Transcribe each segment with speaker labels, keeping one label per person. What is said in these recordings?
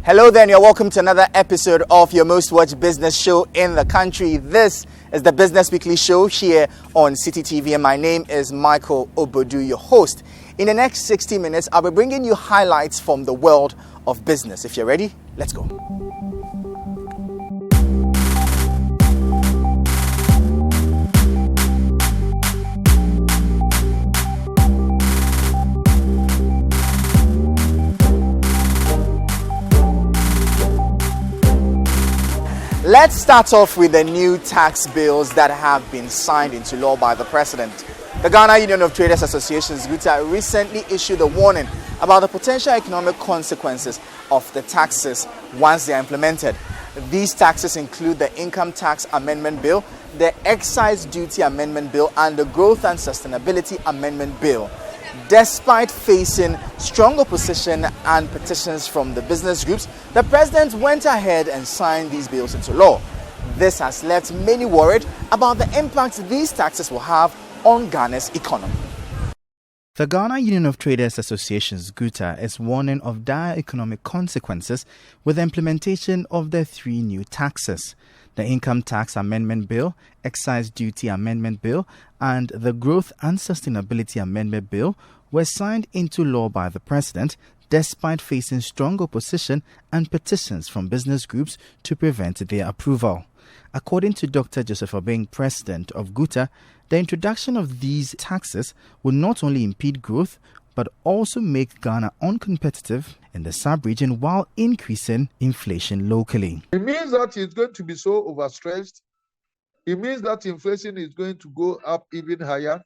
Speaker 1: Hello there, and you're welcome to another episode of your most watched business show in the country. This is the Business Weekly Show here on Citi TV, and my name is Michael Obodu, your host. In the next 60 minutes, I'll be bringing you highlights from the world of business. If you're ready, let's go. Let's start off with the new tax bills that have been signed into law by the president. The Ghana Union of Traders Associations, GUTA, recently issued a warning about the potential economic consequences of the taxes once they are implemented. These taxes include the Income Tax Amendment Bill, the Excise Duty Amendment Bill, and the Growth and Sustainability Amendment Bill. Despite facing strong opposition and petitions from the business groups, the president went ahead and signed these bills into law. This has left many worried about the impact these taxes will have on Ghana's economy. The Ghana Union of Traders Associations, GUTA, is warning of dire economic consequences with the implementation of the three new taxes: the Income Tax Amendment Bill, Excise Duty Amendment Bill, and the Growth and Sustainability Amendment Bill were signed into law by the president despite facing strong opposition and petitions from business groups to prevent their approval. According to Dr. Joseph Obeng, president of GUTA, the introduction of these taxes will not only impede growth but also make Ghana uncompetitive in the sub-region while increasing inflation locally.
Speaker 2: It means that it's going to be so overstressed. It means that inflation is going to go up even higher.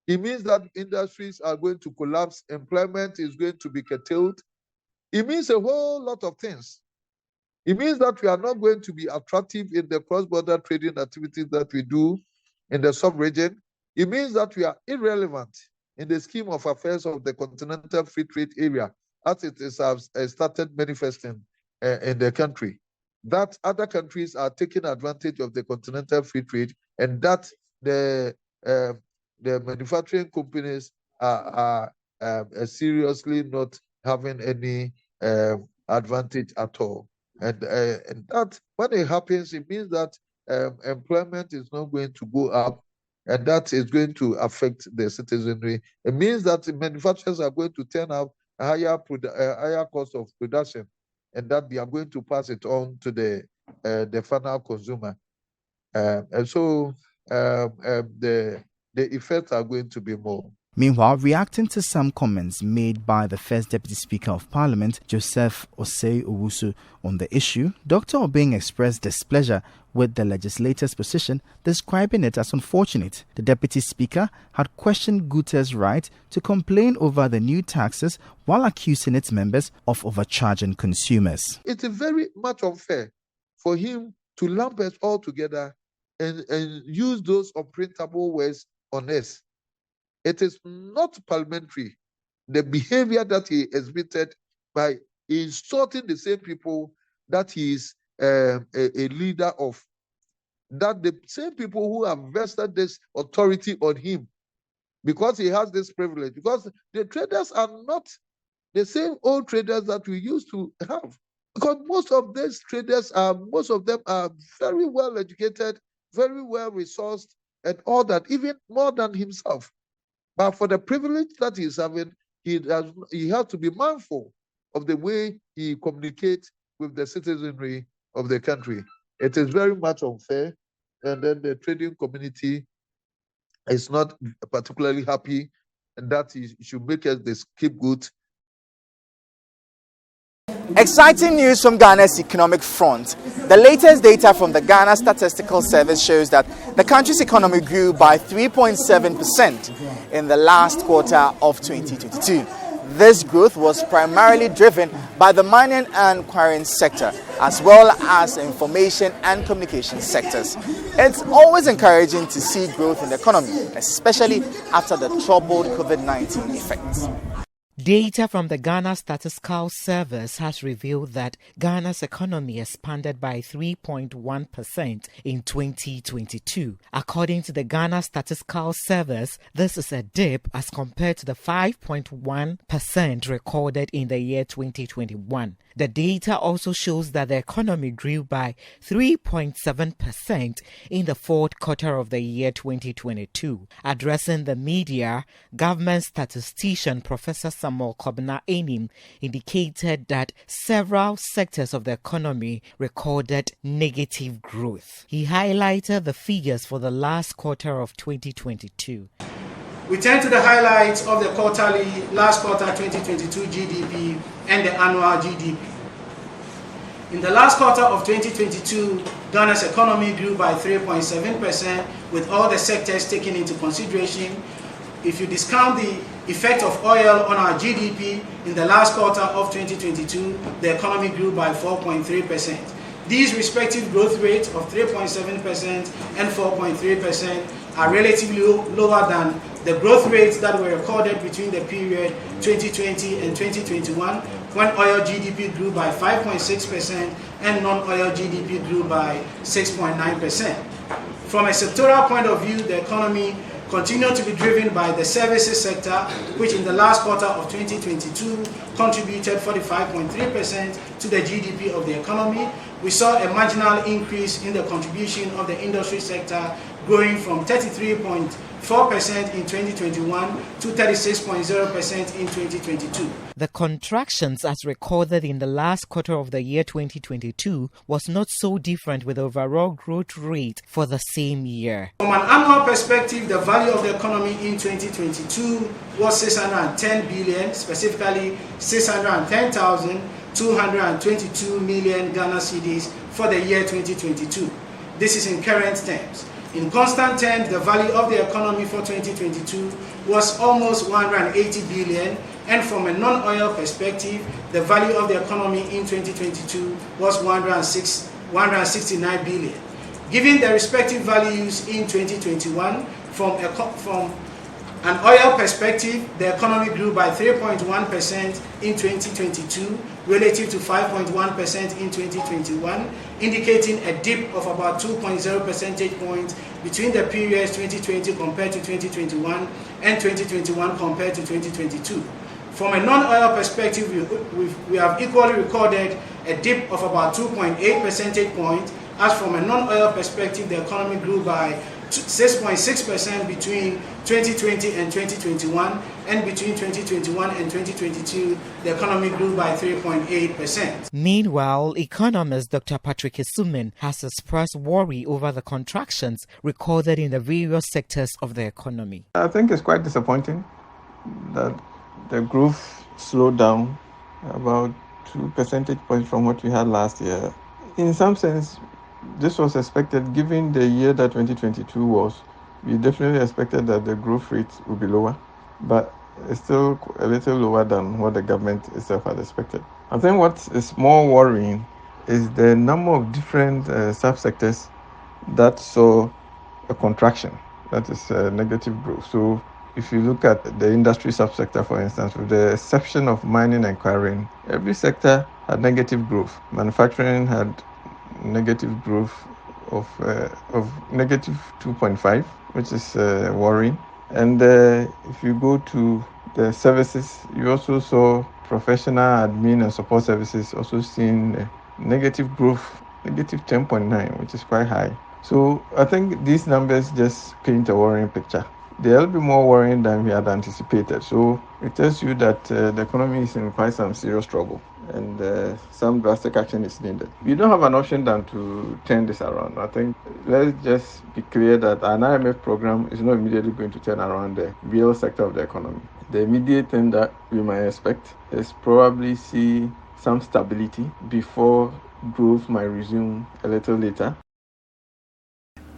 Speaker 2: It means that industries are going to collapse. Employment is going to be curtailed. It means a whole lot of things. It means that we are not going to be attractive in the cross-border trading activities that we do in the sub-region. It means that we are irrelevant in the scheme of affairs of the continental free trade area, as it is started manifesting in the country. That other countries are taking advantage of the continental free trade, and that the manufacturing companies are seriously not having any advantage at all. And that, when it happens, it means that employment is not going to go up, and that is going to affect the citizenry. It means that the manufacturers are going to turn up a higher cost of production, and that they are going to pass it on to the final consumer. And so the effects are going to be more.
Speaker 1: Meanwhile, reacting to some comments made by the First Deputy Speaker of Parliament, Joseph Osei Owusu, on the issue, Dr. Obeng expressed displeasure with the legislator's position, describing it as unfortunate. The Deputy Speaker had questioned GUTA's right to complain over the new taxes while accusing its members of overcharging consumers.
Speaker 2: It is very much unfair for him to lump us all together and use those unprintable words on us. It is not parliamentary, the behavior that he exhibited by insulting the same people that he is a leader of, that the same people who have vested this authority on him because he has this privilege, because the traders are not the same old traders that we used to have. Because most of these traders most of them are very well educated, very well resourced, and all that, even more than himself. But for the privilege that he's having, he has to be mindful of the way he communicates with the citizenry of the country. It is very much unfair, and then the trading community is not particularly happy, and that he should make us the scapegoat.
Speaker 1: Exciting news from Ghana's economic front. The latest data from the Ghana Statistical Service shows that the country's economy grew by 3.7% in the last quarter of 2022. This growth was primarily driven by the mining and quarrying sector, as well as information and communication sectors. It's always encouraging to see growth in the economy, especially after the troubled COVID-19 effects.
Speaker 3: Data from the Ghana Statistical Service has revealed that Ghana's economy expanded by 3.1% in 2022. According to the Ghana Statistical Service, this is a dip as compared to the 5.1% recorded in the year 2021. The data also shows that the economy grew by 3.7% in the fourth quarter of the year 2022. Addressing the media, government statistician Professor Samuel Kobna Enim indicated that several sectors of the economy recorded negative growth. He highlighted the figures for the last quarter of 2022.
Speaker 4: We turn to the highlights of the last quarter 2022 GDP and the annual GDP. In the last quarter of 2022, Ghana's economy grew by 3.7% with all the sectors taken into consideration. If you discount the effect of oil on our GDP in the last quarter of 2022, the economy grew by 4.3%. These respective growth rates of 3.7% and 4.3% are relatively lower than the growth rates that were recorded between the period 2020 and 2021, when oil GDP grew by 5.6% and non-oil GDP grew by 6.9%. From a sectoral point of view, the economy continued to be driven by the services sector, which in the last quarter of 2022 contributed 45.3% to the GDP of the economy. We saw a marginal increase in the contribution of the industry sector, growing from 33.4% in 2021 to 36.0% in 2022.
Speaker 3: The contractions as recorded in the last quarter of the year 2022 was not so different with the overall growth rate for the same year.
Speaker 4: From an annual perspective, the value of the economy in 2022 was 610 billion, specifically 610,222 million Ghana cedis for the year 2022. This is in current terms. In constant terms, the value of the economy for 2022 was almost 180 billion, and from a non-oil perspective, the value of the economy in 2022 was 169 billion. Given the respective values in 2021, from an oil perspective, the economy grew by 3.1% in 2022 relative to 5.1% in 2021, indicating a dip of about 2.0 percentage points between the periods 2020 compared to 2021 and 2021 compared to 2022. From a non-oil perspective, we have equally recorded a dip of about 2.8 percentage points, as from a non-oil perspective, the economy grew by 6.6% between 2020 and 2021, and between 2021 and 2022, the economy grew by 3.8%.
Speaker 3: Meanwhile, economist Dr. Patrick Isumin has expressed worry over the contractions recorded in the various sectors of the economy.
Speaker 5: I think it's quite disappointing that the growth slowed down about 2 percentage points from what we had last year. In some sense, this was expected given the year that 2022 was. We definitely expected that the growth rate would be lower, but it's still a little lower than what the government itself had expected. I think what is more worrying is the number of different subsectors that saw a contraction, that is negative growth. So if you look at the industry subsector, for instance, with the exception of mining and quarrying, every sector had negative growth. Manufacturing had negative growth of negative 2.5, which is worrying. And if you go to the services, you also saw professional, admin and support services also seeing negative growth, negative 10.9, which is quite high. So I think these numbers just paint a worrying picture. They'll be more worrying than we had anticipated. So it tells you that the economy is in quite some serious trouble, and some drastic action is needed. We don't have an option than to turn this around. I think let's just be clear that an IMF program is not immediately going to turn around the real sector of the economy. The immediate thing that we might expect is probably see some stability before growth might resume a little later.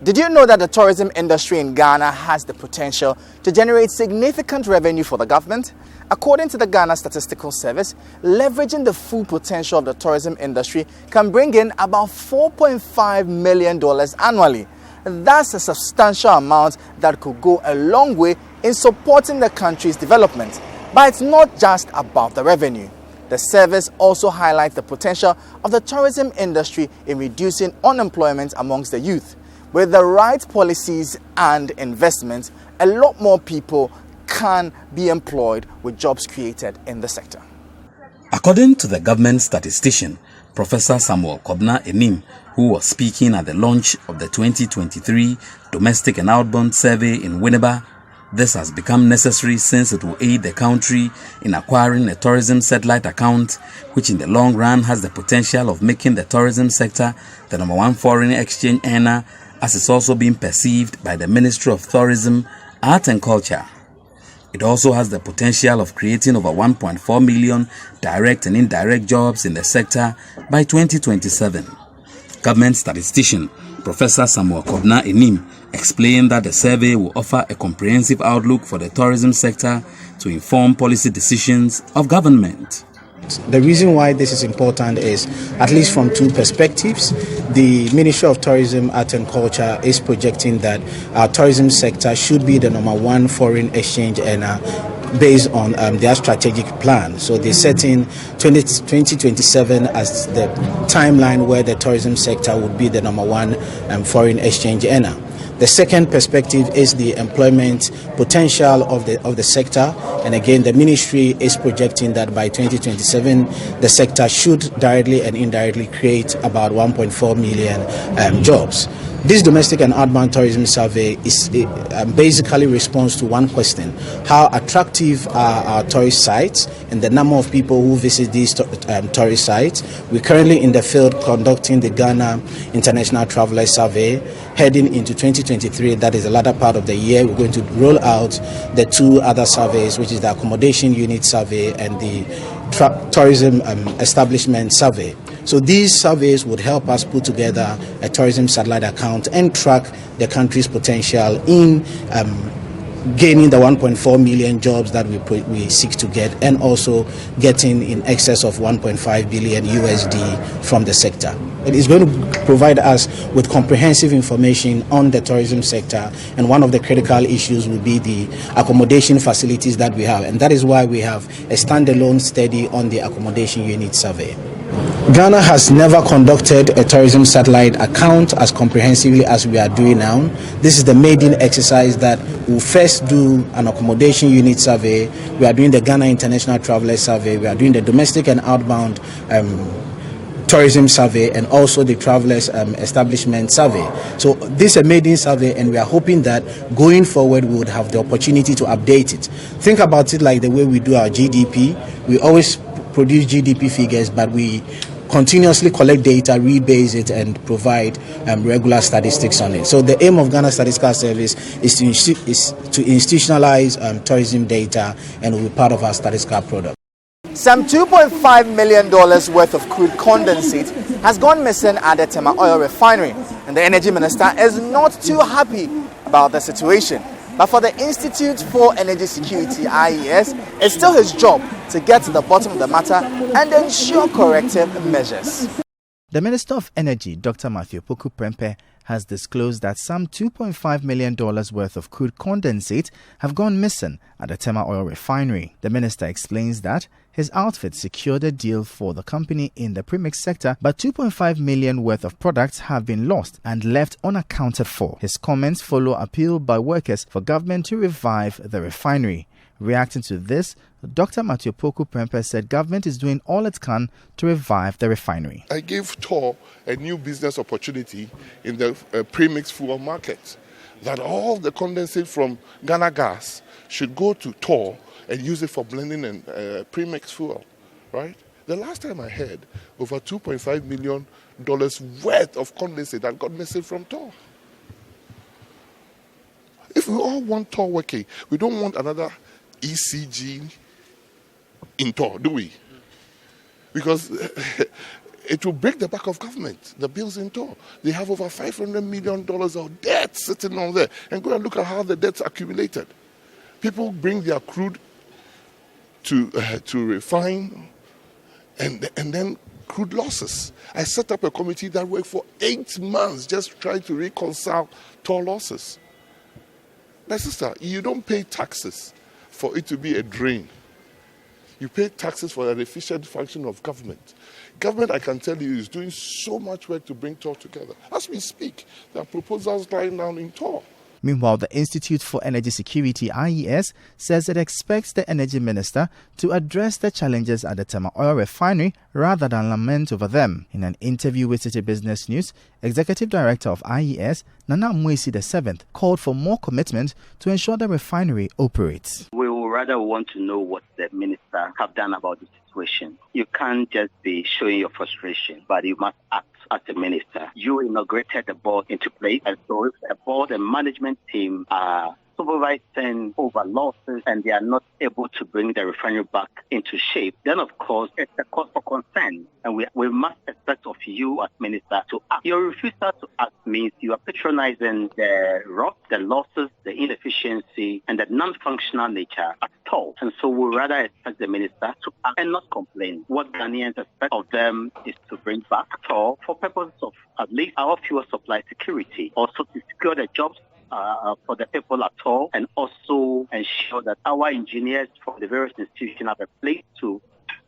Speaker 1: Did you know that the tourism industry in Ghana has the potential to generate significant revenue for the government? According to the Ghana Statistical Service, leveraging the full potential of the tourism industry can bring in about $4.5 million annually. That's a substantial amount that could go a long way in supporting the country's development. But it's not just about the revenue. The service also highlights the potential of the tourism industry in reducing unemployment amongst the youth. With the right policies and investments, a lot more people can be employed with jobs created in the sector.
Speaker 6: According to the government statistician, Professor Samuel Kobna Enim, who was speaking at the launch of the 2023 Domestic and Outbound Survey in Winneba, this has become necessary since it will aid the country in acquiring a tourism satellite account, which in the long run has the potential of making the tourism sector the #1 foreign exchange earner, as is also being perceived by the Ministry of Tourism, Art and Culture. It also has the potential of creating over 1.4 million direct and indirect jobs in the sector by 2027. Government statistician Professor Samuel Kobna Enim explained that the survey will offer a comprehensive outlook for the tourism sector to inform policy decisions of government.
Speaker 7: The reason why this is important is, at least from two perspectives, the Ministry of Tourism, Art and Culture is projecting that our tourism sector should be the #1 foreign exchange earner based on their strategic plan. So they're setting 2027 as the timeline where the tourism sector would be the #1 foreign exchange earner. The second perspective is the employment potential of the sector, and again the ministry is projecting that by 2027 the sector should directly and indirectly create about 1.4 million jobs. This domestic and outbound tourism survey is basically responds to one question: how attractive are our tourist sites and the number of people who visit these tourist sites. We're currently in the field conducting the Ghana International Traveler Survey. Heading into 2023, that is the latter part of the year, we're going to roll out the two other surveys, which is the accommodation unit survey and the tourism establishment survey. So these surveys would help us put together a tourism satellite account and track the country's potential in gaining the 1.4 million jobs that we seek to get, and also getting in excess of 1.5 billion USD from the sector. It is going to provide us with comprehensive information on the tourism sector, and one of the critical issues will be the accommodation facilities that we have, and that is why we have a standalone study on the accommodation unit survey. Ghana has never conducted a tourism satellite account as comprehensively as we are doing now. This is the maiden exercise that we'll first do an accommodation unit survey. We are doing the Ghana International Traveler Survey. We are doing the domestic and outbound tourism survey, and also the travelers establishment survey. So this is a maiden survey, and we are hoping that going forward we would have the opportunity to update it. Think about it like the way we do our GDP. We always produce GDP figures, but we continuously collect data, rebase it, and provide regular statistics on it. So the aim of Ghana Statistical Service is to institutionalize tourism data, and will be part of our statistical product.
Speaker 1: Some $2.5 million worth of crude condensate has gone missing at the Tema Oil Refinery, and the Energy Minister is not too happy about the situation. But for the Institute for Energy Security, IES, it's still his job to get to the bottom of the matter and ensure corrective measures.
Speaker 8: The Minister of Energy, Dr. Matthew Poku Prempeh, has disclosed that some $2.5 million worth of crude condensate have gone missing at the Tema Oil Refinery. The minister explains that his outfit secured a deal for the company in the premix sector, but $2.5 million worth of products have been lost and left unaccounted for. His comments follow appeal by workers for government to revive the refinery. Reacting to this, Dr. Matthew Poku Prempeh said government is doing all it can to revive the refinery.
Speaker 9: I gave TOR a new business opportunity in the premix fuel market, that all the condensate from Ghana Gas should go to TOR and use it for blending and premix fuel, right? The last time I heard, over $2.5 million worth of condensate that got missing from TOR. If we all want TOR working, we don't want another ECG in TOR, do we? Because it will break the back of government, the bills in TOR. They have over $500 million of debt sitting on there. And go and look at how the debt's accumulated. People bring their crude to refine, and then crude losses. I set up a committee that worked for 8 months just trying to reconcile TOR losses. My sister, you don't pay taxes for it to be a drain. You pay taxes for an efficient function of government. Government, I can tell you, is doing so much work to bring TOR together. As we speak, there are proposals lying down in TOR.
Speaker 8: Meanwhile, the Institute for Energy Security, IES, says it expects the Energy Minister to address the challenges at the Tema Oil Refinery rather than lament over them. In an interview with Citi Business News, Executive Director of IES, Nana Mwesi VII, called for more commitment to ensure the refinery operates.
Speaker 10: We will rather want to know what the minister have done about the situation. You can't just be showing your frustration, but you must act as a minister. You inaugurated the board into place, and so if the board and management team are supervising over losses and they are not able to bring the refinery back into shape, then of course it's a cause for concern, and we must expect of you as minister to act. Your refusal to act means you are patronizing the rot, the losses, the inefficiency, and the non-functional nature at all. And so we rather expect the minister to act and not complain. What Ghanaians expect of them is to bring back TOR for purposes of at least our fuel supply security, also to secure the jobs for the people at all, and also ensure that our engineers from the various institutions have a place to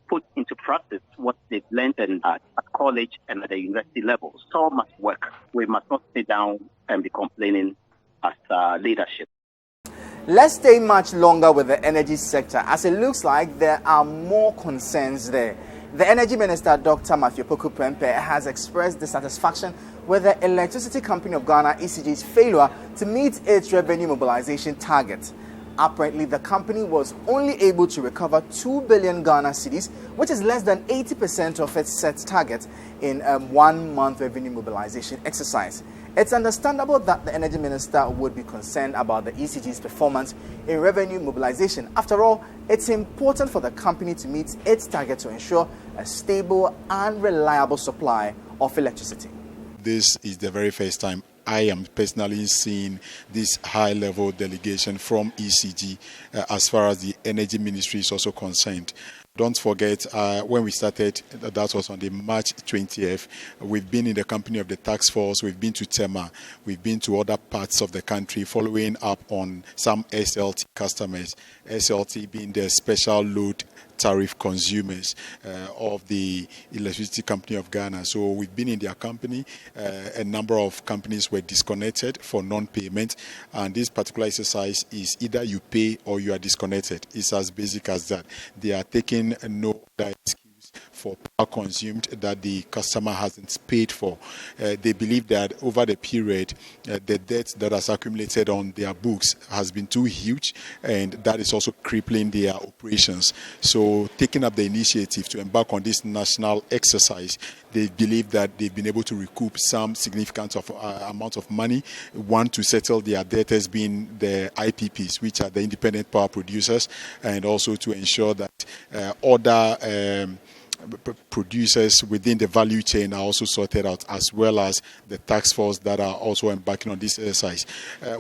Speaker 10: put into practice what they've learned at college and at the university level. So much work. We must not sit down and be complaining as leadership.
Speaker 1: Let's stay much longer with the energy sector, as it looks like there are more concerns there. The Energy Minister, Dr. Matthew Poku Prempeh, has expressed dissatisfaction with the Electricity Company of Ghana, ECG's failure to meet its revenue mobilization target. Apparently, the company was only able to recover 2 billion Ghana cedis, which is less than 80% of its set target in a 1-month revenue mobilization exercise. It's understandable that the Energy Minister would be concerned about the ECG's performance in revenue mobilization. After all, it's important for the company to meet its target to ensure a stable and reliable supply of electricity.
Speaker 11: This is the very first time I am personally seeing this high-level delegation from ECG as far as the Energy Ministry is also concerned. Don't forget, when we started, that was on the March 20th, we've been in the company of the task force, we've been to Tema, we've been to other parts of the country following up on some SLT customers, SLT being the special load tariff consumers of the Electricity Company of Ghana. So we've been in their company. A number of companies were disconnected for non-payment, and this particular exercise is either you pay or you are disconnected. It's as basic as that. They are taking no other excuse for power consumed that the customer hasn't paid for. They believe that over the period, the debt that has accumulated on their books has been too huge, and that is also crippling their operations. So taking up the initiative to embark on this national exercise, they believe that they've been able to recoup some significant amount of money. One, to settle their debtors being the IPPs, which are the independent power producers, and also to ensure that other producers within the value chain are also sorted out, as well as the task force that are also embarking on this exercise.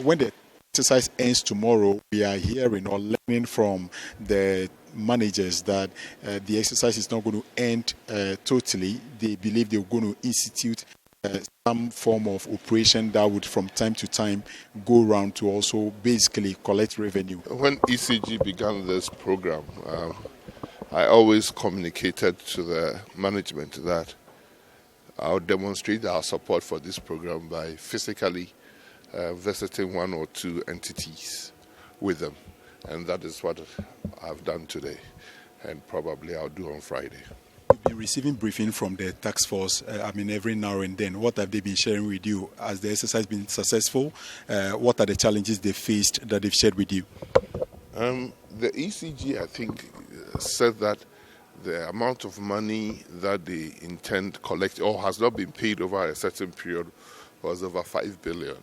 Speaker 11: When the exercise ends tomorrow, we are hearing or learning from the managers that the exercise is not going to end totally. They believe they're going to institute some form of operation that would from time to time go around to also basically collect revenue.
Speaker 9: When ECG began this program, I always communicated to the management that I'll demonstrate our support for this program by physically visiting one or two entities with them. And that is what I've done today, and probably I'll do on Friday.
Speaker 11: You've been receiving briefing from the task force, every now and then. What have they been sharing with you? Has the exercise been successful? What are the challenges they faced that they've shared with you?
Speaker 9: The ECG, I think, said that the amount of money that they intend to collect or has not been paid over a certain period was over 5 billion.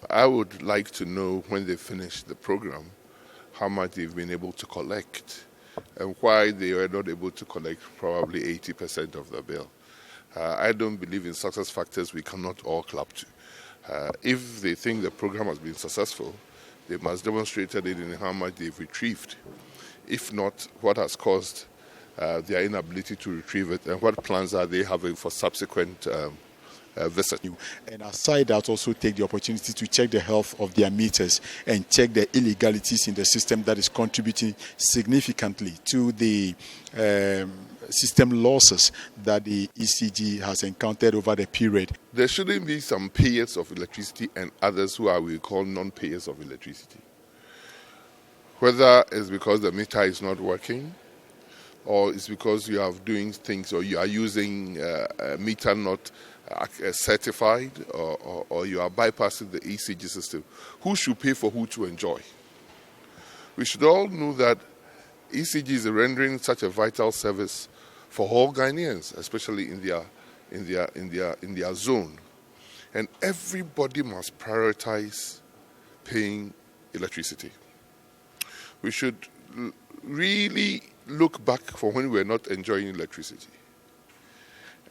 Speaker 9: I would like to know, when they finish the program, how much they've been able to collect and why they were not able to collect probably 80% of the bill. I don't believe in success factors we cannot all clap to. If they think the program has been successful, they must demonstrate it in how much they've retrieved. If not, what has caused their inability to retrieve it, and what plans are they having for subsequent visit.
Speaker 11: And aside that, also take the opportunity to check the health of their meters and check the illegalities in the system that is contributing significantly to the system losses that the ECG has encountered over the period.
Speaker 9: There shouldn't be some payers of electricity and others who we call non-payers of electricity. Whether it's because the meter is not working, or it's because you are doing things, or you are using a meter not certified, or you are bypassing the ECG system. Who should pay for who to enjoy? We should all know that ECG is rendering such a vital service for all Ghanaians, especially in their zone, and everybody must prioritize paying electricity. We should really look back for when we were not enjoying electricity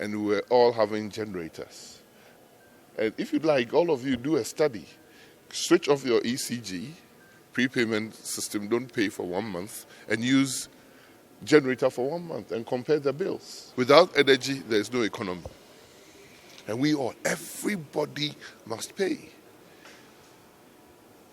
Speaker 9: and we were all having generators. And if you'd like, all of you do a study. Switch off your ECG prepayment system, don't pay for 1 month, and use generator for 1 month and compare the bills. Without energy, there is no economy. And everybody must pay.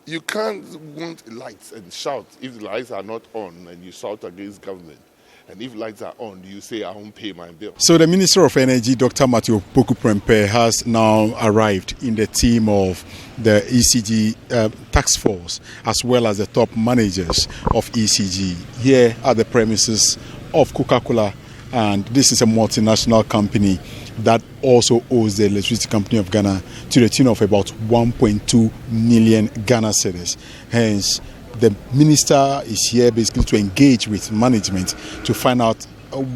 Speaker 9: You can't want lights and shout if the lights are not on and you shout against government. And if lights are on, you say, I won't pay my bill.
Speaker 11: So the Minister of Energy, Dr. Matthew Poku Prempeh, has now arrived in the team of the ECG task force, as well as the top managers of ECG here at the premises of Coca-Cola. And this is a multinational company that also owes the Electricity Company of Ghana to the tune of about 1.2 million Ghana cedis. Hence, the minister is here basically to engage with management to find out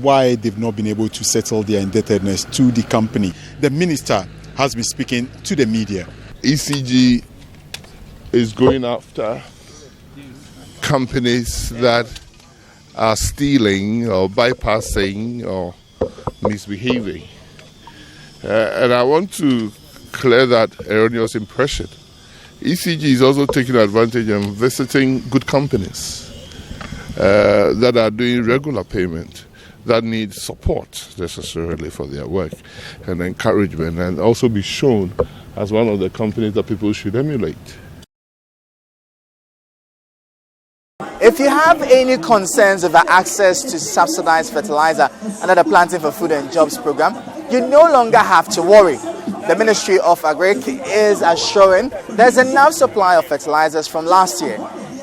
Speaker 11: why they've not been able to settle their indebtedness to the company. The minister has been speaking to the media.
Speaker 9: ECG is going after companies that are stealing or bypassing or misbehaving. And I want to clear that erroneous impression. ECG is also taking advantage and visiting good companies that are doing regular payment, that need support necessarily for their work and encouragement, and also be shown as one of the companies that people should emulate.
Speaker 1: If you have any concerns over access to subsidized fertilizer under the Planting for Food and Jobs program, you no longer have to worry. The Ministry of Agric is assuring there's enough supply of fertilizers from last year.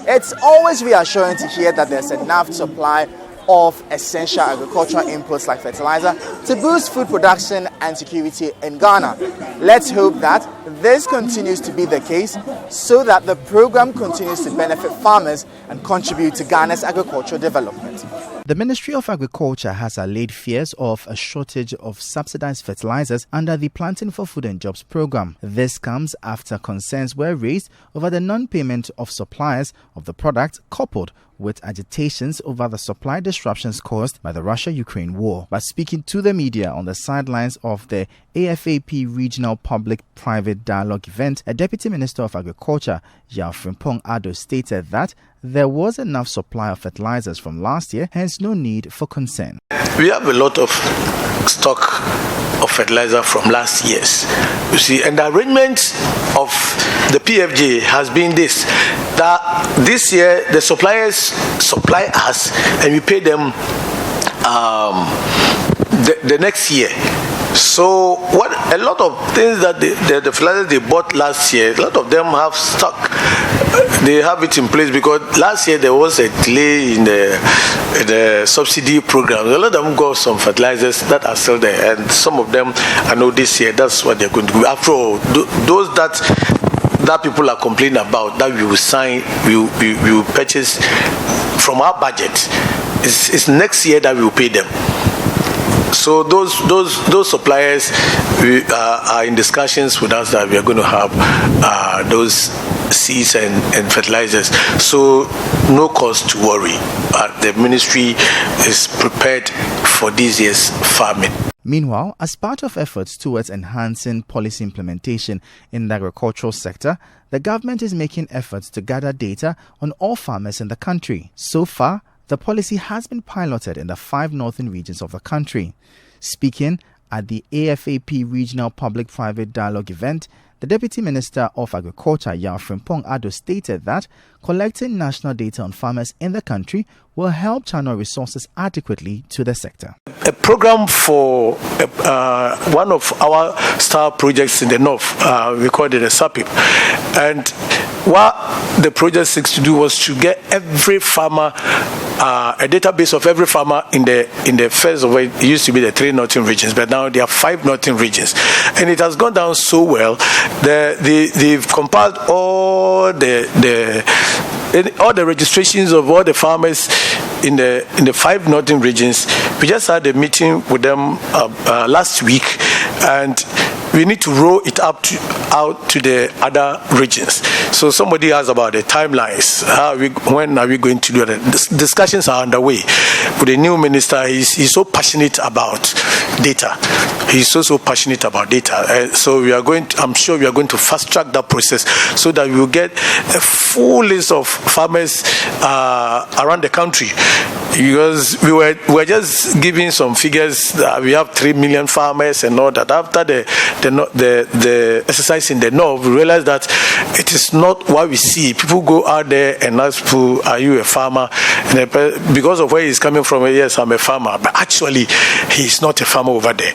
Speaker 1: It's always reassuring to hear that there's enough supply of essential agricultural inputs like fertilizer to boost food production and security in Ghana. Let's hope that this continues to be the case so that the program continues to benefit farmers and contribute to Ghana's agricultural development.
Speaker 8: The Ministry of Agriculture has allayed fears of a shortage of subsidized fertilizers under the Planting for Food and Jobs program. This comes after concerns were raised over the non-payment of suppliers of the product, coupled with agitations over the supply disruptions caused by the Russia-Ukraine war. By speaking to the media on the sidelines of the AFAP Regional Public-Private Dialogue event, a Deputy Minister of Agriculture, Yao Frimpong Ado, stated that there was enough supply of fertilizers from last year, hence no need for concern.
Speaker 12: We have a lot of stock of fertilizer from last year's. You see, and the arrangement of the PFJ has been this, that this year the suppliers supply us and we pay them the next year. So what a lot of things that the fertilizers they bought last year, a lot of them have stock. They have it in place because last year there was a delay in the subsidy program. A lot of them got some fertilizers that are still there, and some of them I know this year that's what they're going to do. After all, those that people are complaining about that we will sign, we will purchase from our budget. It's next year that we will pay them. So those suppliers are in discussions with us that we are going to have those seeds and fertilizers. So no cause to worry. The ministry is prepared for this year's farming.
Speaker 8: Meanwhile, as part of efforts towards enhancing policy implementation in the agricultural sector, the government is making efforts to gather data on all farmers in the country. So far, the policy has been piloted in the 5 northern regions of the country. Speaking At the AFAP Regional Public-Private Dialogue event, the Deputy Minister of Agriculture, Yao Frimpong Ado, stated that collecting national data on farmers in the country will help channel resources adequately to the sector.
Speaker 12: A program for one of our star projects in the north, we called it a SAPIP. And what the project seeks to do was to get every farmer, a database of every farmer in the first of it used to be the 3 northern regions, but now there are 5 northern regions. And it has gone down so well. They've compiled all the registrations of all the farmers in the 5 northern regions. We just had a meeting with them last week, and we need to roll it out to the other regions. So somebody asked about the timelines. When are we going to do that? Discussions are underway with the new minister. He's so passionate about data. He's so passionate about data. So I'm sure we are going to fast track that process so that we will get a full list of farmers around the country. Because we were just giving some figures that we have 3 million farmers and all that. After the exercise in the north, we realized that it is not what we see. People go out there and ask people, are you a farmer? And because of where he's coming from, yes, I'm a farmer. But actually, he's not a farmer over there.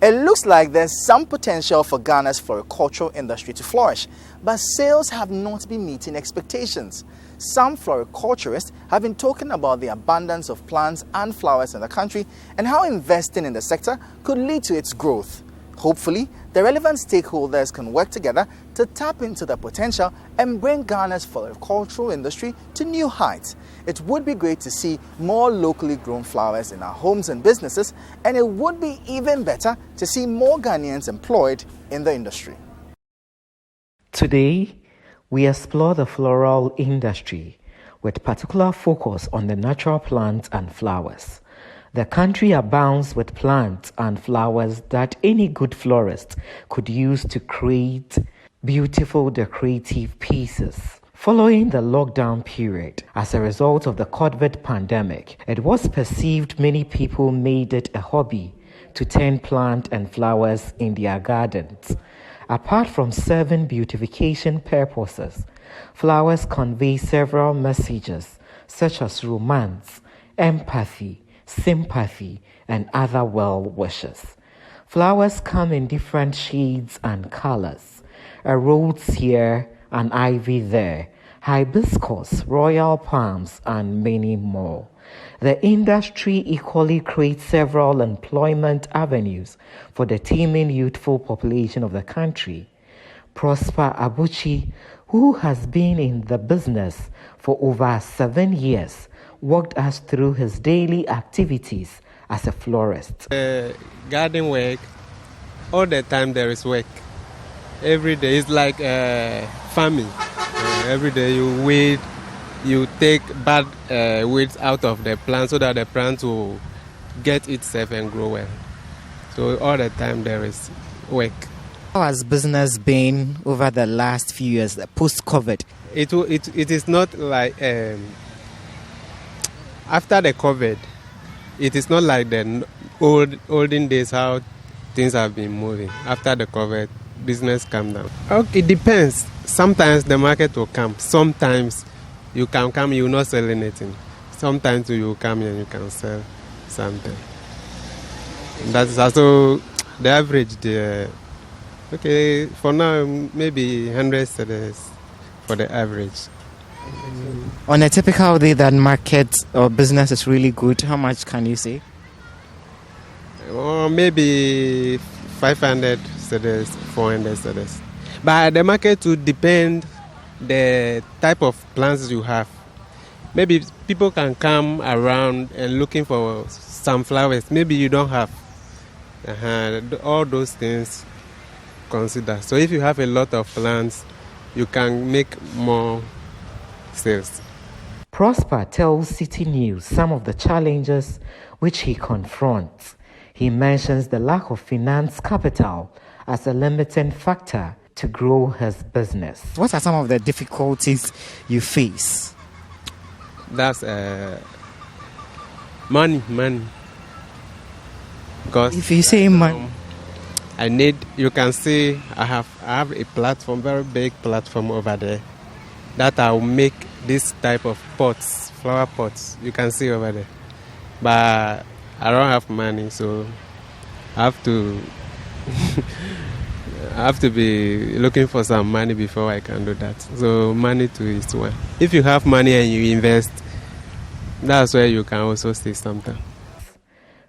Speaker 1: It looks like there's some potential for Ghana's floricultural industry to flourish, but sales have not been meeting expectations. Some floriculturists have been talking about the abundance of plants and flowers in the country and how investing in the sector could lead to its growth. Hopefully, the relevant stakeholders can work together to tap into the potential and bring Ghana's floricultural industry to new heights. It would be great to see more locally grown flowers in our homes and businesses, and it would be even better to see more Ghanaians employed in the industry.
Speaker 3: Today, we explore the floral industry with particular focus on the natural plants and flowers. The country abounds with plants and flowers that any good florist could use to create beautiful decorative pieces. Following the lockdown period, as a result of the COVID pandemic, it was perceived many people made it a hobby to tend plant and flowers in their gardens. Apart from serving beautification purposes, flowers convey several messages such as romance, empathy, sympathy, and other well wishes. Flowers come in different shades and colors. A rose here, an ivy there, hibiscus, royal palms, and many more. The industry equally creates several employment avenues for the teeming youthful population of the country. Prosper Abuchi, who has been in the business for over 7 years, walked us through his daily activities as a florist.
Speaker 13: Garden work, all the time there is work. Every day is like farming. Every day you weed, you take bad weeds out of the plant so that the plant will get itself and grow well. So all the time there is work.
Speaker 3: How has business been over the last few years, post-COVID?
Speaker 13: It is not like after the COVID, it is not like the olden days how things have been moving. After the COVID, business come down. Okay, it depends. Sometimes the market will come. Sometimes you can come, you will not sell anything. Sometimes you will come and you can sell something. That's also the average there. Okay, for now, maybe 100 cedis for the average.
Speaker 3: On a typical day that market or business is really good, how much can you say?
Speaker 13: Or maybe 500 cedis, 400 cedis. But the market will depend the type of plants you have. Maybe people can come around and looking for some flowers. Maybe you don't have. All those things consider. So if you have a lot of plants, you can make more sales.
Speaker 3: Prosper tells Citi News some of the challenges which he confronts. He mentions the lack of finance capital as a limiting factor to grow his business. What are some of the difficulties you face?
Speaker 13: That's money. Because
Speaker 3: if you say money,
Speaker 13: you can see I have a platform, very big platform over there, that I will make this type of pots, flower pots. You can see over there. But I don't have money, so I have to I have to be looking for some money before I can do that. So money too is one. If you have money and you invest, that's where you can also see something.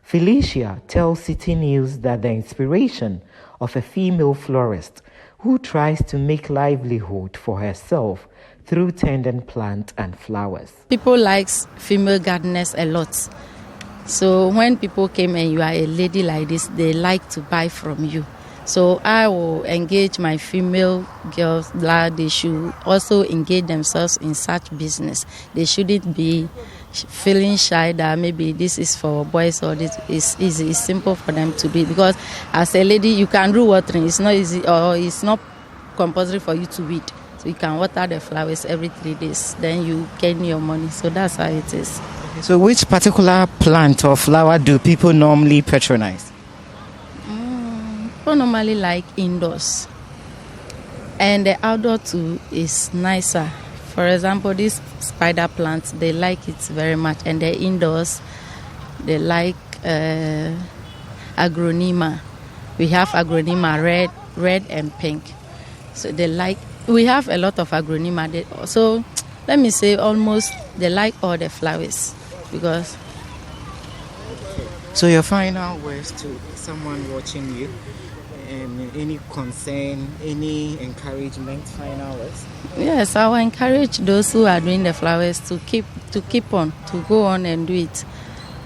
Speaker 3: Felicia tells Citi News that the inspiration of a female florist who tries to make livelihood for herself through tending plants and flowers.
Speaker 14: People like female gardeners a lot. So when people came and you are a lady like this, they like to buy from you. So I will engage my female girls that they should also engage themselves in such business. They shouldn't be feeling shy that maybe this is for boys or this is easy. It's simple for them to do it, because as a lady you can do watering. It's not easy, or it's not compulsory for you to weed. So you can water the flowers every 3 days. Then you gain your money. So that's how it is.
Speaker 3: So which particular plant or flower do people normally patronize?
Speaker 14: People normally like indoors. And the outdoor too is nicer. For example, these spider plants, they like it very much. And the indoors, they like agronema. We have agronema red and pink. So they like, we have a lot of agronema. So let me say almost they like all the flowers. Because.
Speaker 3: So your final words to someone watching you, any concern, any encouragement, final words?
Speaker 14: Yes, I will encourage those who are doing the flowers to keep on, to go on and do it,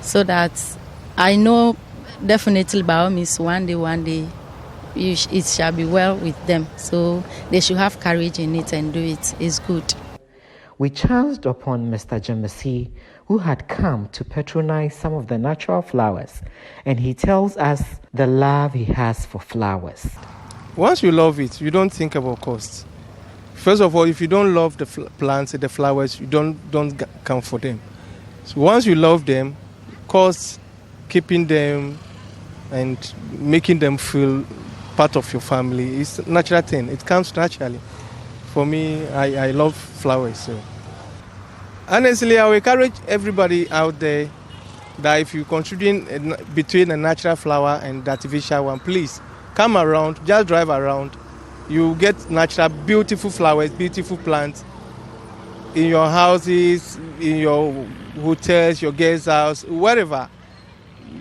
Speaker 14: so that I know definitely by all means one day it shall be well with them. So they should have courage in it and do it. It's good.
Speaker 3: We chanced upon Mr. Jamasi, who had come to patronize some of the natural flowers, and he tells us the love he has for flowers.
Speaker 15: Once you love it, you don't think about cost. First of all, if you don't love the plants and the flowers, you don't come for them. So once you love them, cost, keeping them and making them feel part of your family is a natural thing. It comes naturally. For me, I love flowers. So honestly, I will encourage everybody out there that if you're considering between a natural flower and the artificial one, please come around, just drive around. You get natural, beautiful flowers, beautiful plants in your houses, in your hotels, your guest house, wherever.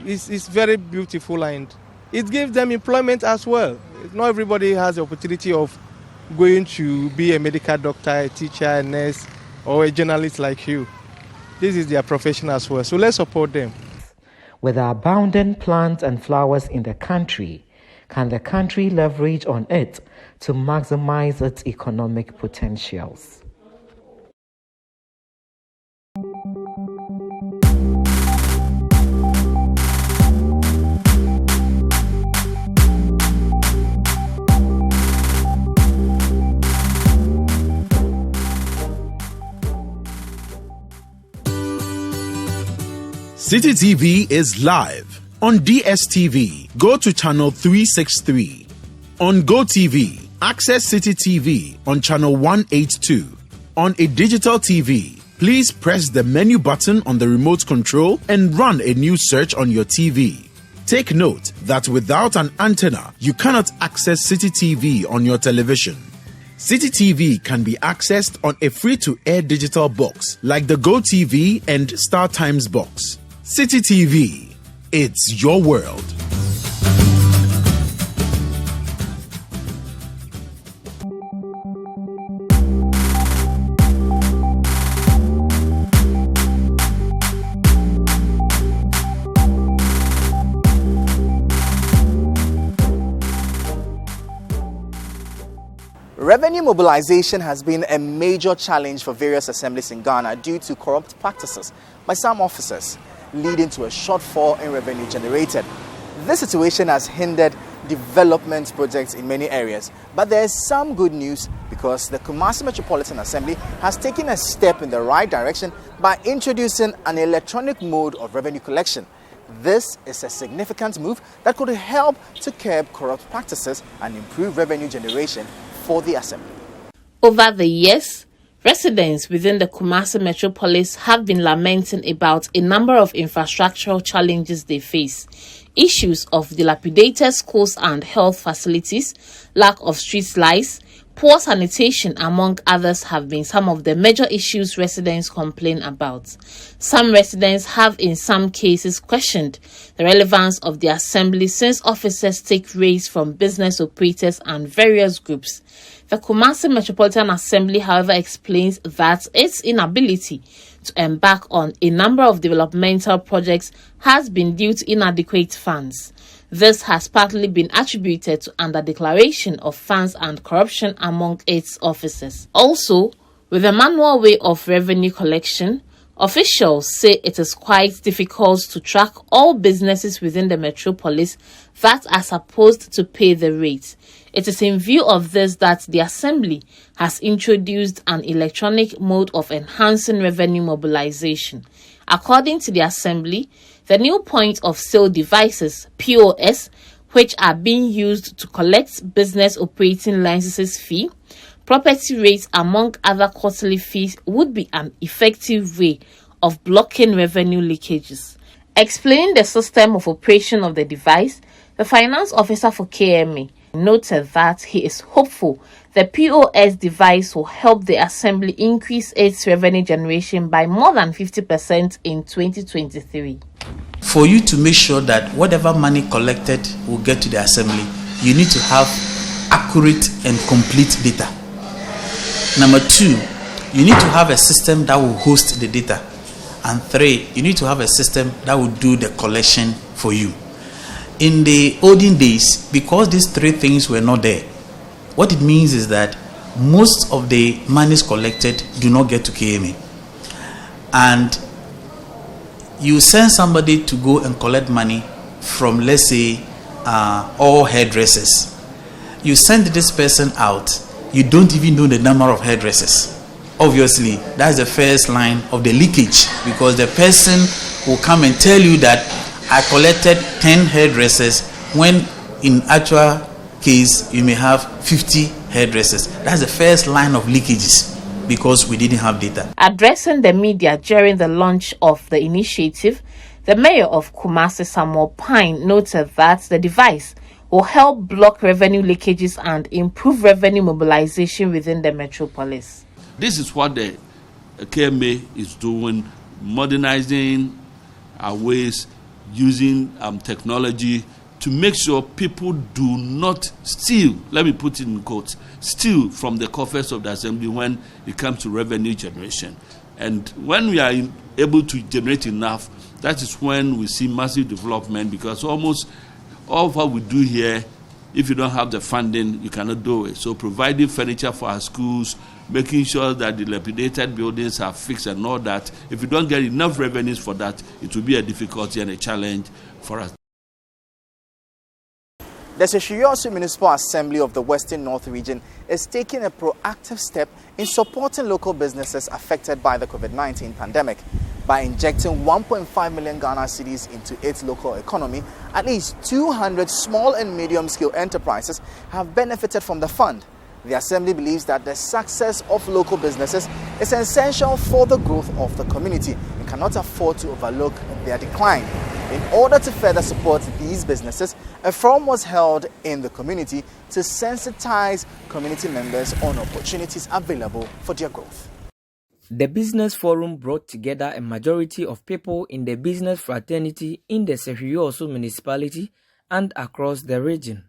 Speaker 15: It's very beautiful, and it gives them employment as well. Not everybody has the opportunity of going to be a medical doctor, a teacher, a nurse, or a journalist like you. This is their profession as well, so let's support them.
Speaker 3: With the abundant plants and flowers in the country, can the country leverage on it to maximize its economic potentials?
Speaker 16: Citi TV is live on DSTV. Go to channel 363. On GoTV, access Citi TV on channel 182. On a digital TV, please press the menu button on the remote control and run a new search on your TV. Take note that without an antenna, you cannot access Citi TV on your television. Citi TV can be accessed on a free-to-air digital box like the GoTV and StarTimes box. Citi TV, it's your world.
Speaker 1: Revenue mobilization has been a major challenge for various assemblies in Ghana due to corrupt practices by some officers, leading to a shortfall in revenue generated. This situation has hindered development projects in many areas, but there is some good news because the Kumasi Metropolitan Assembly has taken a step in the right direction by introducing an electronic mode of revenue collection. This is a significant move that could help to curb corrupt practices and improve revenue generation for the assembly.
Speaker 17: Over the years, residents within the Kumasi metropolis have been lamenting about a number of infrastructural challenges they face. Issues of dilapidated schools and health facilities, lack of street lights, poor sanitation, among others, have been some of the major issues residents complain about. Some residents have in some cases questioned the relevance of the assembly since officers take rates from business operators and various groups. The Kumasi Metropolitan Assembly, however, explains that its inability to embark on a number of developmental projects has been due to inadequate funds. This has partly been attributed to under-declaration of funds and corruption among its officers. Also, with a manual way of revenue collection, officials say it is quite difficult to track all businesses within the metropolis that are supposed to pay the rate. It is in view of this that the Assembly has introduced an electronic mode of enhancing revenue mobilization. According to the Assembly, the new point of sale devices, POS, which are being used to collect business operating licenses fee, property rates, among other quarterly fees, would be an effective way of blocking revenue leakages. Explaining the system of operation of the device, the finance officer for KMA noted that he is hopeful the POS device will help the Assembly increase its revenue generation by more than 50% in 2023.
Speaker 18: For you to make sure that whatever money collected will get to the Assembly, you need to have accurate and complete data. Number two, you need to have a system that will host the data. And three, you need to have a system that will do the collection for you. In the olden days, because these three things were not there, what it means is that most of the monies collected do not get to KMA. And you send somebody to go and collect money from, let's say, all hairdressers. You send this person out, you don't even know the number of hairdressers. Obviously, that's the first line of the leakage, because the person will come and tell you that I collected 10 hairdressers when in actual case you may have 50 hairdressers. That's the first line of leakages, because we didn't have data.
Speaker 17: Addressing the media during the launch of the initiative, the mayor of Kumasi, Samuel Pine, noted that the device will help block revenue leakages and improve revenue mobilization within the metropolis.
Speaker 19: This is what the KMA is doing, modernizing our ways, using technology to make sure people do not steal, let me put it in quotes, steal from the coffers of the Assembly when it comes to revenue generation. And when we are able to generate enough, that is when we see massive development, because almost all of what we do here, if you don't have the funding, you cannot do it. So providing furniture for our schools, making sure that the dilapidated buildings are fixed and all that, if you don't get enough revenues for that, it will be a difficulty and a challenge for us.
Speaker 1: The Seshiriosu Municipal Assembly of the Western North Region is taking a proactive step in supporting local businesses affected by the COVID-19 pandemic. By injecting 1.5 million Ghana cedis into its local economy, at least 200 small and medium-scale enterprises have benefited from the fund. The Assembly believes that the success of local businesses is essential for the growth of the community and cannot afford to overlook their decline. In order to further support these businesses, a forum was held in the community to sensitize community members on opportunities available for their growth.
Speaker 20: The Business Forum brought together a majority of people in the business fraternity in the Seshiriosu municipality and across the region.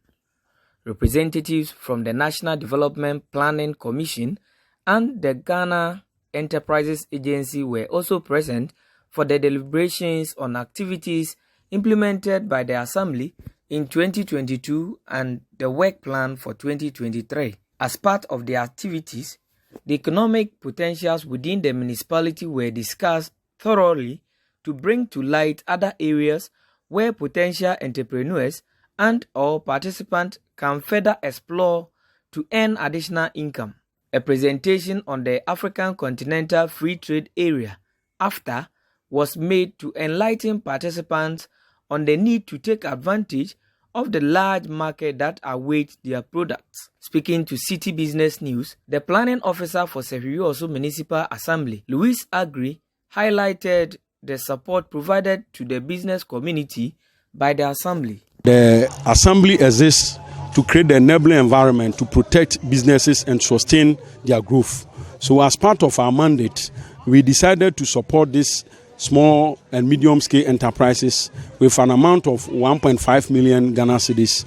Speaker 20: Representatives from the National Development Planning Commission and the Ghana Enterprises Agency were also present for the deliberations on activities implemented by the Assembly in 2022 and the work plan for 2023. As part of the activities, the economic potentials within the municipality were discussed thoroughly to bring to light other areas where potential entrepreneurs and or participants can further explore to earn additional income. A presentation on the African Continental Free Trade Area, AFTA, was made to enlighten participants on the need to take advantage of the large market that awaits their products. Speaking to Citi Business News, the planning officer for Serioso Municipal Assembly, Louis Agri, highlighted the support provided to the business community by the Assembly.
Speaker 21: The Assembly exists to create the enabling environment to protect businesses and sustain their growth. So as part of our mandate, we decided to support this small and medium-scale enterprises with an amount of 1.5 million Ghana cedis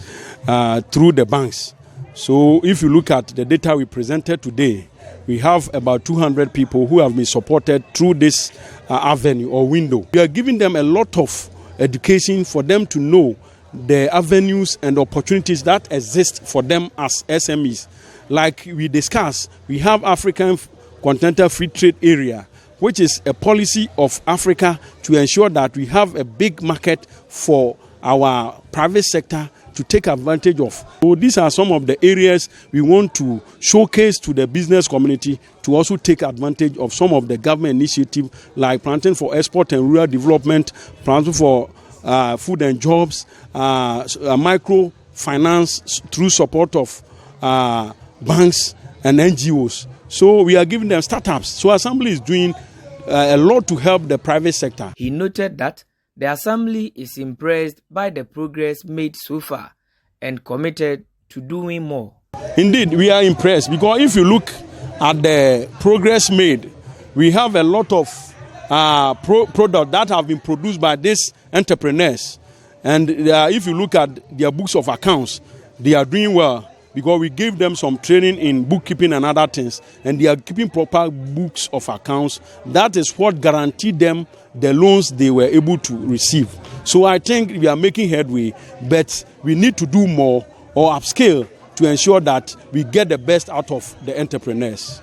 Speaker 21: through the banks. So if you look at the data we presented today, we have about 200 people who have been supported through this avenue or window. We are giving them a lot of education for them to know the avenues and opportunities that exist for them as SMEs. Like we discussed, we have African Continental Free Trade Area, which is a policy of Africa to ensure that we have a big market for our private sector to take advantage of. So these are some of the areas we want to showcase to the business community to also take advantage of some of the government initiatives like planting for export and rural development, planting for food and jobs, microfinance through support of banks and NGOs. So we are giving them startups. So Assembly is doing a lot to help the private sector.
Speaker 20: He noted that the Assembly is impressed by the progress made so far and committed to doing more.
Speaker 21: Indeed, we are impressed because if you look at the progress made, we have a lot of products that have been produced by these entrepreneurs. And if you look at their books of accounts, they are doing well because we gave them some training in bookkeeping and other things, and they are keeping proper books of accounts. That is what guaranteed them the loans they were able to receive. So I think we are making headway, but we need to do more or upscale to ensure that we get the best out of the entrepreneurs.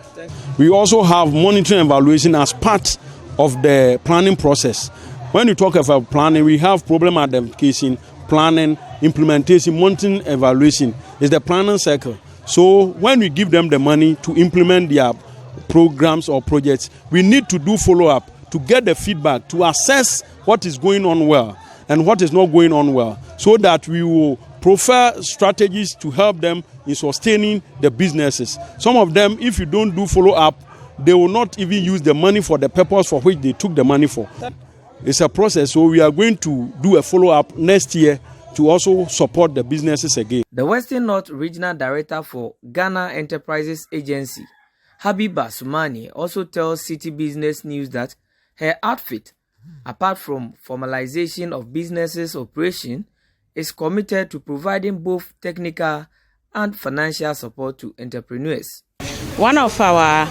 Speaker 21: We also have monitoring and evaluation as part of the planning process. When you talk about planning, we have problem identification, planning, implementation, monitoring, evaluation is the planning cycle. So when we give them the money to implement their programs or projects, we need to do follow-up to get the feedback, to assess what is going on well and what is not going on well, so that we will prefer strategies to help them in sustaining the businesses. Some of them, if you don't do follow-up, they will not even use the money for the purpose for which they took the money for. It's a process, so we are going to do a follow-up next year to also support the businesses again.
Speaker 20: The Western North Regional Director for Ghana Enterprises Agency, Habiba Sumani, also tells Citi Business News that her outfit, apart from formalization of businesses' operation, is committed to providing both technical and financial support to entrepreneurs.
Speaker 22: One of our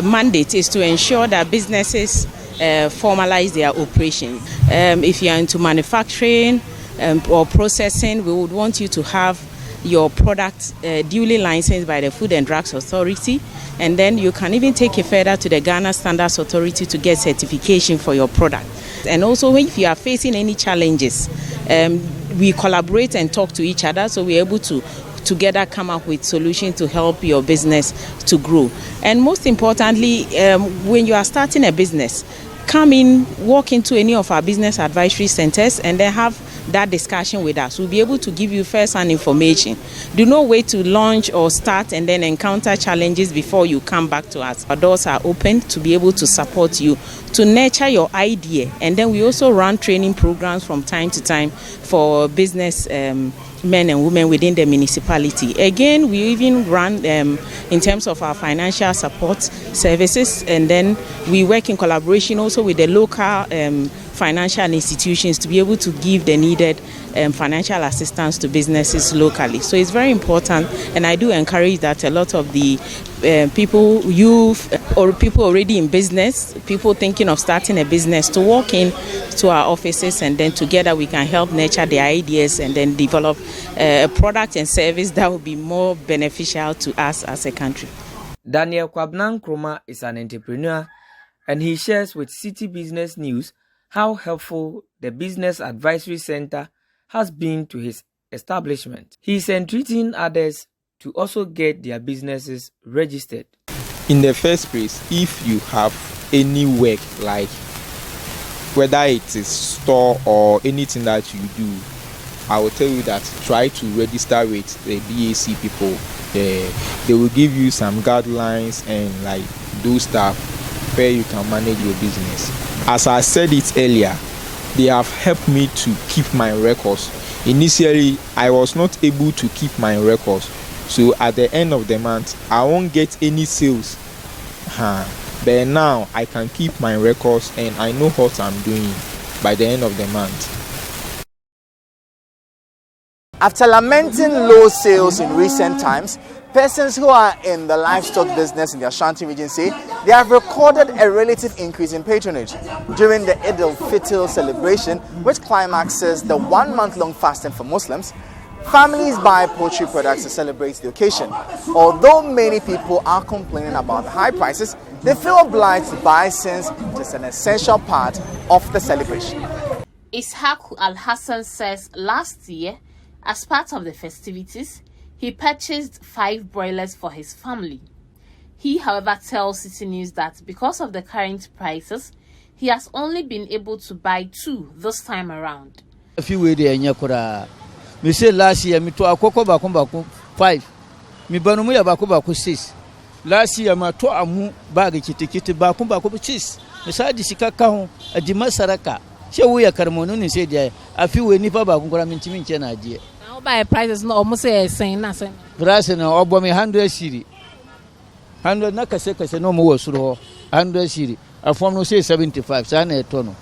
Speaker 22: mandates is to ensure that businesses formalize their operations. If you are into manufacturing or processing, we would want you to have your product duly licensed by the Food and Drugs Authority, and then you can even take it further to the Ghana Standards Authority to get certification for your product. And also, if you are facing any challenges, we collaborate and talk to each other, so we're able to together come up with solutions to help your business to grow. And most importantly, when you are starting a business, come in, walk into any of our business advisory centers and then have that discussion with us. We'll be able to give you first-hand information. Do not wait to launch or start and then encounter challenges before you come back to us. Our doors are open to be able to support you, to nurture your idea. And then we also run training programs from time to time for business men and women within the municipality. Again, we even run in terms of our financial support services, and then we work in collaboration also with the local financial institutions to be able to give the needed financial assistance to businesses locally. So it's very important, and I do encourage that a lot of the people, youth or people already in business, people thinking of starting a business, to walk in to our offices, and then together we can help nurture their ideas and then develop a product and service that will be more beneficial to us as a country.
Speaker 20: Daniel Kwabnan Nkrumah is an entrepreneur, and he shares with Citi Business News how helpful the Business Advisory Center has been to his establishment. He is entreating others to also get their businesses registered.
Speaker 23: In the first place, if you have any work like
Speaker 2: whether it is store or anything that you do, I will tell you that try to register with the BAC people. They will give you some guidelines and like do stuff where you can manage your business. As I said it earlier, they have helped me to keep my records. Initially, I was not able to keep my records. So at the end of the month, I won't get any sales. But now I can keep my records and I know what I'm doing by the end of the month.
Speaker 1: After lamenting low sales in recent times, persons who are in the livestock business in the Ashanti region say they have recorded a relative increase in patronage during the Eid al-Fitr celebration, which climaxes the 1 month-long fasting for Muslims. Families buy poultry products to celebrate the occasion. Although many people are complaining about the high prices, they feel obliged to buy since it is an essential part of the celebration.
Speaker 17: Ishaq Al-Hassan says last year, as part of the festivities, he purchased 5 broilers for his family. He, however, tells Citi News that because of the current prices, he has only been able to buy 2 this time around.
Speaker 4: A few way there, Nyakura. Me say last year, me to akoko baku 5. Me banu ya baku 6. Last year, ma to amu bag kiti baku 6. Me sa di sikaka ho adima saraka. She we ya karmonu ni say there. A few way nipa baku kora minti na adie.
Speaker 22: Now buy prices no almost say saying na say.
Speaker 4: Price no obo me 100 cedi. 100 na kase no mo wasuro 100 cedi. Afom no say 75. Sa na eto no.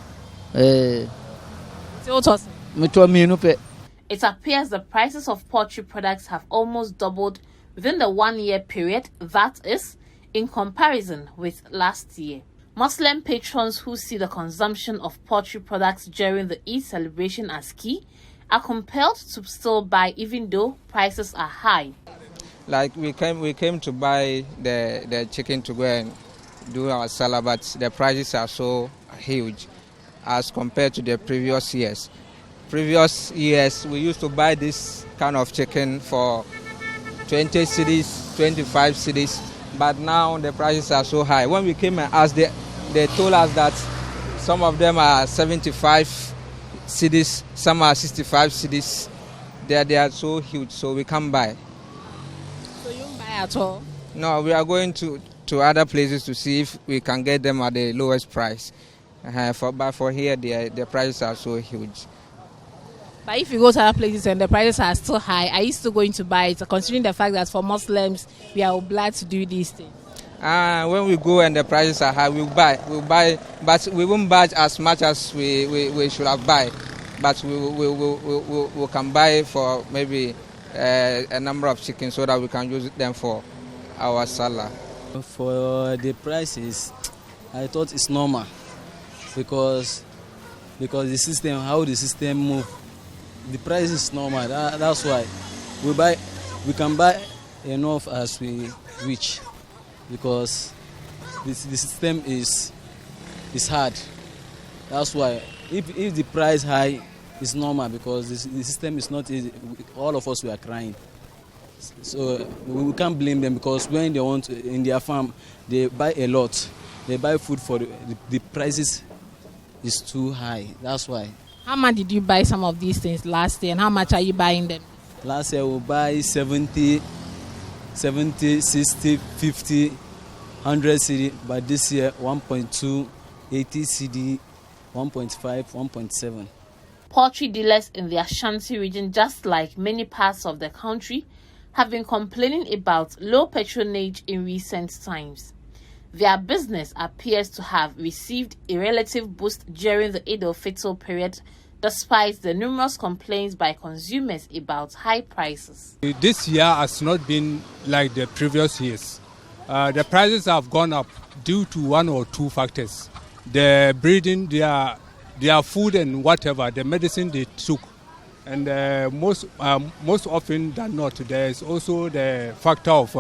Speaker 17: It appears the prices of poultry products have almost doubled within the 1-year period, that is, in comparison with last year. Muslim patrons who see the consumption of poultry products during the Eid celebration as key are compelled to still buy even though prices are high.
Speaker 23: Like we came to buy the chicken to go and do our salad, but the prices are so huge as compared to the previous years. Previous years, we used to buy this kind of chicken for 20 cedis, 25 cedis, but now the prices are so high. When we came and asked, they told us that some of them are 75 cedis, some are 65 cedis. They are so huge, so we can't buy.
Speaker 22: So you don't buy at all?
Speaker 23: No, we are going to other places to see if we can get them at the lowest price. But for here, the prices are so huge.
Speaker 22: But if you go to other places and the prices are still high, are you still going to buy it, considering the fact that for Muslims, we are obliged to do these things?
Speaker 23: When we go and the prices are high, we'll buy, but we won't buy as much as we should have buy. But we can buy for maybe a number of chickens so that we can use them for our salad.
Speaker 4: For the prices, I thought it's normal because the system, how the system move, the price is normal. That's why we can buy enough as we reach, because the system is hard. That's why if the price high, it's normal, because the system is not easy. All of us we are crying. So we can't blame them, because when they want in their farm, they buy a lot. They buy food for the prices is too high. That's why.
Speaker 22: How much did you buy some of these things last year, and how much are you buying them?
Speaker 4: Last year we buy 70, 60, 50, 100 cedi, but this year 1.2, 80 cedi, 1.5, 1.7.
Speaker 17: Poultry dealers in the Ashanti region, just like many parts of the country, have been complaining about low patronage in recent times. Their business appears to have received a relative boost during the Eid al-Fitr period, despite the numerous complaints by consumers about high prices.
Speaker 24: This year has not been like the previous years. The prices have gone up due to 1 or 2 factors. The breeding, their food and whatever, the medicine they took. And most often than not, there is also the factor of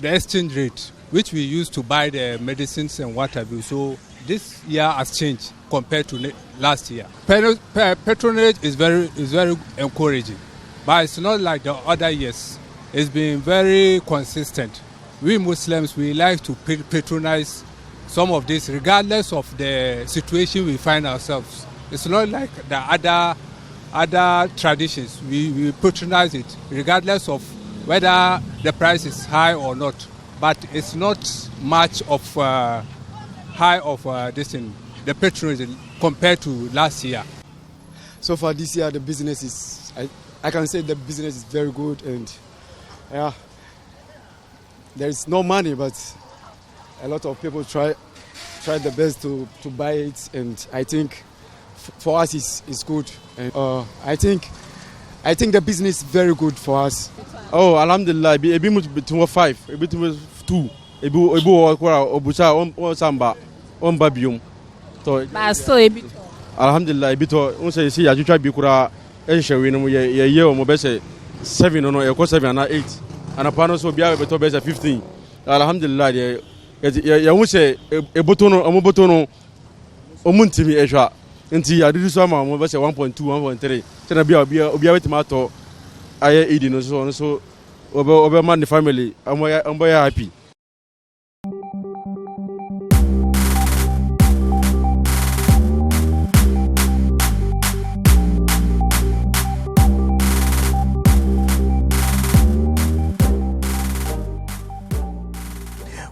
Speaker 24: the exchange rate, which we use to buy the medicines and what have you. So this year has changed compared to last year. Patronage is very encouraging, but it's not like the other years. It's been very consistent. We Muslims, we like to patronize some of this, regardless of the situation we find ourselves. It's not like the other traditions. We patronize it, regardless of whether the price is high or not. But it's not much of high of the patronage compared to last year.
Speaker 5: So far this year, the business is, I can say the business is very good, and yeah, there is no money, but a lot of people try the best to buy it, and I think for us it's good. And I think the business is very good for us.
Speaker 21: Oh, alhamdulillah, ebi mu between 5, ebi between 2, ebi Abuchi on samba on babium. So
Speaker 17: But still ebi.
Speaker 21: Alhamdulillah, ebi to on say ya jutwa bi kura enhwe no ye o mo be say 7 no e ko 7 na 8. Ana pa no so bia be to be say 15. Alhamdulillah, ya wo say eboto no omoboto no omuntimi ehwa. Nti ya dudu so ma mo be say 1.2, 1.3. Tena bia obia wetima to aye idi no so obe man the family am happy.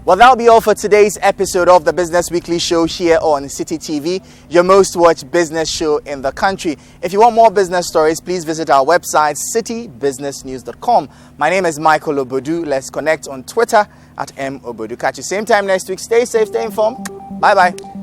Speaker 1: Well, that'll be all for today's episode of the Business Weekly Show here on Citi TV, your most watched business show in the country. If you want more business stories, please visit our website, citibusinessnews.com. My name is Michael Obodu. Let's connect on Twitter @mobodu. Catch you same time next week. Stay safe, stay informed. Bye-bye.